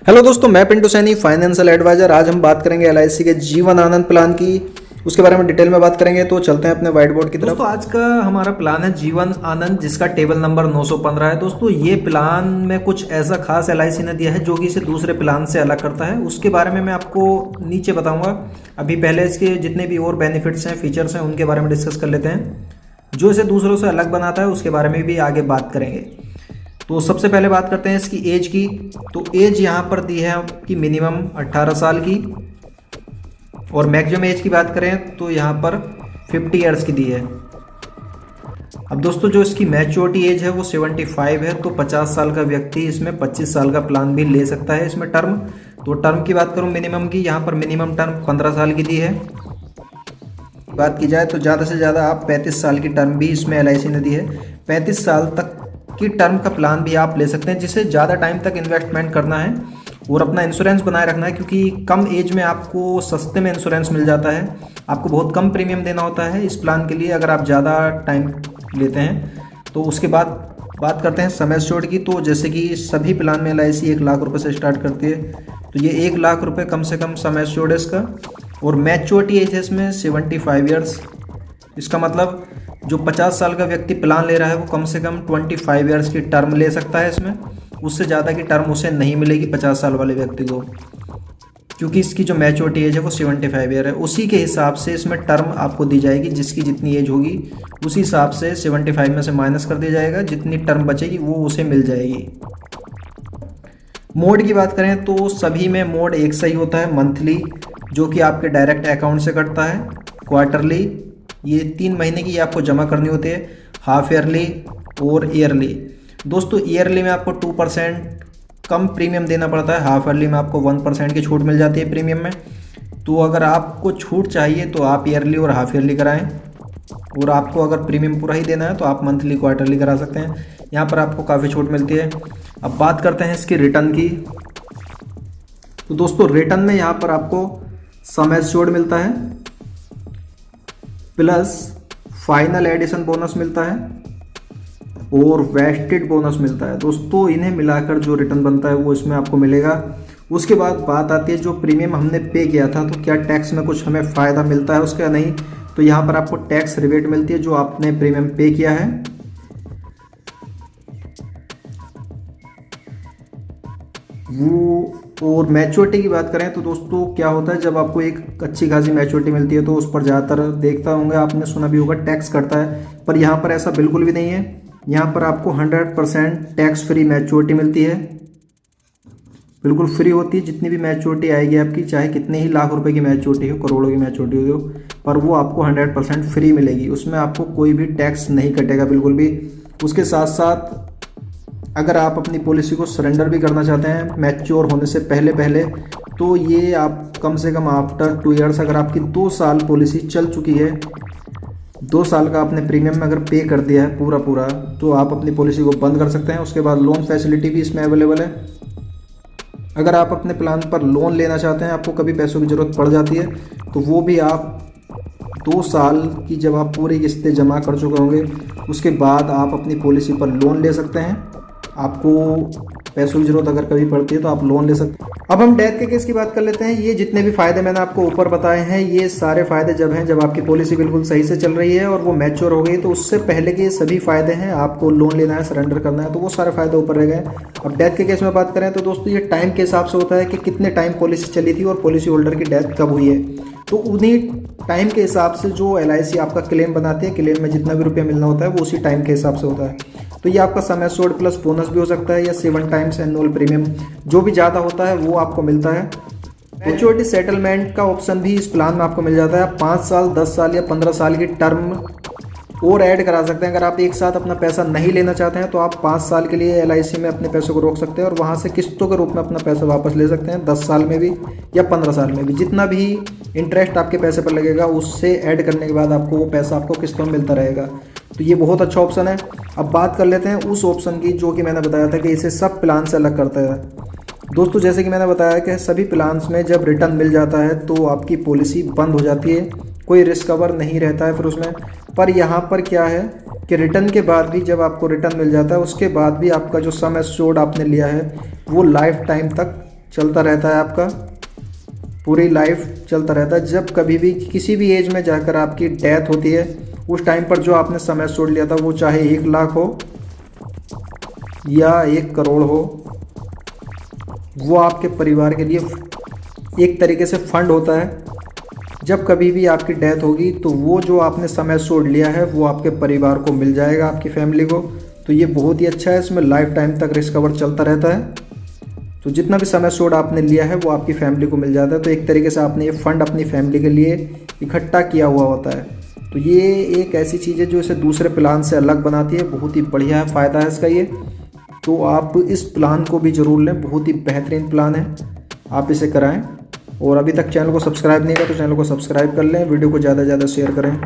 Hello दोस्तों, मैं Pintu Saini, financial adviser. आज हम बात करेंगे एलआईसी के जीवन आनंद प्लान की। उसके बारे में डिटेल में बात करेंगे, तो चलते हैं अपने व्हाइट बोर्ड की तरफ। दोस्तों आज का हमारा प्लान है जीवन आनंद, जिसका टेबल नंबर 915 है। दोस्तों ये प्लान में कुछ ऐसा खास एलआईसी ने दिया है जो कि इसे दूसरे प्लान से अलग करता है। उसके बारे में मैं आपको नीचे बताऊंगा। अभी पहले इसके जितने भी और बेनिफिट्स हैं, फीचर्स हैं, उनके बारे में डिस्कस कर लेते हैं। जो इसे दूसरों से अलग बनाता है उसके बारे में भी आगे बात करेंगे। तो सबसे पहले बात करते हैं इसकी एज की। तो एज यहाँ पर दी है आपकी मिनिमम 18 साल की, और मैक्सिमम एज की बात करें तो यहाँ पर 50 ईयर्स की दी है। अब दोस्तों जो इसकी मैच्योरिटी एज है वो 75 है, तो 50 साल का व्यक्ति इसमें 25 साल का प्लान भी ले सकता है इसमें टर्म। तो टर्म की बात करूँ मिनिमम की, यहाँ पर मिनिमम टर्म 15 साल की दी है। बात की जाए तो ज़्यादा से ज़्यादा आप 35 साल की टर्म भी इसमें एलआईसी ने दी है। 35 साल तक की टर्म का प्लान भी आप ले सकते हैं, जिसे ज़्यादा टाइम तक इन्वेस्टमेंट करना है और अपना इंश्योरेंस बनाए रखना है, क्योंकि कम एज में आपको सस्ते में इंश्योरेंस मिल जाता है। आपको बहुत कम प्रीमियम देना होता है इस प्लान के लिए अगर आप ज़्यादा टाइम लेते हैं। तो उसके बाद बात करते हैं सम एश्योर्ड की। तो जैसे कि सभी प्लान में एलआईसी 1 लाख रुपये से स्टार्ट करती है, तो ये 1 लाख रुपये कम से कम सम एश्योर्ड है इसका। और मैच्योरिटी एज है इसमें 75 ईयर्स। इसका मतलब जो 50 साल का व्यक्ति प्लान ले रहा है वो कम से कम 25 ईयर्स की टर्म ले सकता है इसमें। उससे ज़्यादा की टर्म उसे नहीं मिलेगी 50 साल वाले व्यक्ति को, क्योंकि इसकी जो मैच्योरिटी एज है वो 75 ईयर है। उसी के हिसाब से इसमें टर्म आपको दी जाएगी, जिसकी जितनी एज होगी उसी हिसाब से 75 में से माइनस कर दिया जाएगा, जितनी टर्म बचेगी वो उसे मिल जाएगी। मोड की बात करें तो सभी में मोड एक सही होता है। मंथली जो कि आपके डायरेक्ट अकाउंट से कटता है, क्वार्टरली ये 3 महीने की आपको जमा करनी होती है, हाफ ईयरली और ईयरली। दोस्तों ईयरली में आपको 2% कम प्रीमियम देना पड़ता है, हाफ ईयरली में आपको 1% की छूट मिल जाती है प्रीमियम में। तो अगर आपको छूट चाहिए तो आप ईयरली और हाफ ईयरली कराएं, और आपको अगर प्रीमियम पूरा ही देना है तो आप मंथली क्वार्टरली करा सकते हैं। यहाँ पर आपको काफ़ी छूट मिलती है। अब बात करते हैं इसकी रिटर्न की। तो दोस्तों रिटर्न में यहाँ पर आपको सम एश्योर्ड मिलता है, प्लस फाइनल एडिशन बोनस मिलता है और वेस्टेड बोनस मिलता है। दोस्तों इन्हें मिलाकर जो रिटर्न बनता है वो इसमें आपको मिलेगा। उसके बाद बात आती है जो प्रीमियम हमने पे किया था, तो क्या टैक्स में कुछ हमें फ़ायदा मिलता है उसका? नहीं। तो यहाँ पर आपको टैक्स रिबेट मिलती है जो आपने प्रीमियम पे किया है। वो और मैच्योरिटी की बात करें तो दोस्तों क्या होता है, जब आपको एक अच्छी खासी मैच्योरिटी मिलती है तो उस पर ज़्यादातर देखता होंगे, आपने सुना भी होगा, टैक्स कटता है। पर यहाँ पर ऐसा बिल्कुल भी नहीं है। यहाँ पर आपको 100% टैक्स फ्री मैच्योरिटी मिलती है, बिल्कुल फ्री होती है। जितनी भी मैच्योरिटी आएगी आपकी, चाहे कितने ही लाख रुपए की मैच्योरिटी हो, करोड़ों की मैच्योरिटी हो, पर वो आपको 100% फ्री मिलेगी। उसमें आपको कोई भी टैक्स नहीं कटेगा बिल्कुल भी। उसके साथ साथ अगर आप अपनी पॉलिसी को सरेंडर भी करना चाहते हैं मैच्योर होने से पहले, तो ये आप कम से कम आफ्टर 2 ईयर्स, अगर आपकी 2 साल पॉलिसी चल चुकी है, 2 साल का आपने प्रीमियम में अगर पे कर दिया है पूरा, तो आप अपनी पॉलिसी को बंद कर सकते हैं। उसके बाद लोन फैसिलिटी भी इसमें अवेलेबल है। अगर आप अपने प्लान पर लोन लेना चाहते हैं, आपको कभी पैसों की ज़रूरत पड़ जाती है, तो वो भी आप 2 साल की जब आप पूरी किस्तें जमा कर चुके होंगे उसके बाद आप अपनी पॉलिसी पर लोन ले सकते हैं। आपको पैसों की जरूरत अगर कभी पड़ती है तो आप लोन ले सकते हैं। अब हम डेथ के केस की बात कर लेते हैं। ये जितने भी फायदे मैंने आपको ऊपर बताए हैं, ये सारे फायदे जब आपकी पॉलिसी बिल्कुल सही से चल रही है और वो मैच्योर हो गई, तो उससे पहले के सभी फायदे हैं। आपको लोन लेना है, सरेंडर करना है, तो वो सारे फायदे ऊपर रह गए। अब डेथ के केस में बात करें तो दोस्तों ये टाइम के हिसाब से होता है कि कितने टाइम पॉलिसी चली थी और पॉलिसी होल्डर की डेथ कब हुई है। तो उन्हीं टाइम के हिसाब से जो एलआईसी आपका क्लेम बनाती है, क्लेम में जितना भी रुपया मिलना होता है वो उसी टाइम के हिसाब से होता है। तो ये आपका सम एश्योर्ड प्लस बोनस भी हो सकता है, या 7 टाइम्स एनुअल प्रीमियम, जो भी ज़्यादा होता है वो आपको मिलता है। मैच्योरिटी सेटलमेंट का ऑप्शन भी इस प्लान में आपको मिल जाता है। 5 साल, 10 साल या 15 साल की टर्म और ऐड करा सकते हैं। अगर आप एक साथ अपना पैसा नहीं लेना चाहते हैं तो आप 5 साल के लिए एलआईसी में अपने पैसों को रोक सकते हैं और वहाँ से किस्तों के रूप में अपना पैसा वापस ले सकते हैं। 10 साल में भी या 15 साल में भी, जितना भी इंटरेस्ट आपके पैसे पर लगेगा उससे ऐड करने के बाद आपको वो पैसा आपको किस्तों में मिलता रहेगा। तो ये बहुत अच्छा ऑप्शन है। अब बात कर लेते हैं उस ऑप्शन की जो कि मैंने बताया था कि इसे सब प्लान से अलग करता है। दोस्तों जैसे कि मैंने बताया कि सभी प्लान्स में जब रिटर्न मिल जाता है तो आपकी पॉलिसी बंद हो जाती है, कोई रिस्क कवर नहीं रहता है फिर उसमें। पर यहाँ पर क्या है कि रिटर्न के बाद भी, जब आपको रिटर्न मिल जाता है उसके बाद भी आपका जो सम एश्योर्ड आपने लिया है वो लाइफ टाइम तक चलता रहता है, आपका पूरी लाइफ चलता रहता है। जब कभी भी किसी भी एज में जाकर आपकी डेथ होती है, उस टाइम पर जो आपने सम एश्योर्ड लिया था, वो चाहे 1 लाख हो या 1 करोड़ हो, वो आपके परिवार के लिए एक तरीके से फंड होता है। जब कभी भी आपकी डेथ होगी तो वो जो आपने सम एश्योर्ड लिया है वो आपके परिवार को मिल जाएगा, आपकी फैमिली को। तो ये बहुत ही अच्छा है, इसमें लाइफ टाइम तक रिस्क कवर चलता रहता है। तो जितना भी सम एश्योर्ड आपने लिया है वो आपकी फैमिली को मिल जाता है। तो एक तरीके से आपने ये फंड अपनी फैमिली के लिए इकट्ठा किया हुआ होता है। तो ये एक ऐसी चीज़ है जो इसे दूसरे प्लान से अलग बनाती है। बहुत ही बढ़िया है, फ़ायदा है इसका ये। तो आप इस प्लान को भी ज़रूर लें, बहुत ही बेहतरीन प्लान है, आप इसे कराएं। और अभी तक चैनल को सब्सक्राइब नहीं किया तो चैनल को सब्सक्राइब कर लें, वीडियो को ज़्यादा से ज़्यादा शेयर करें।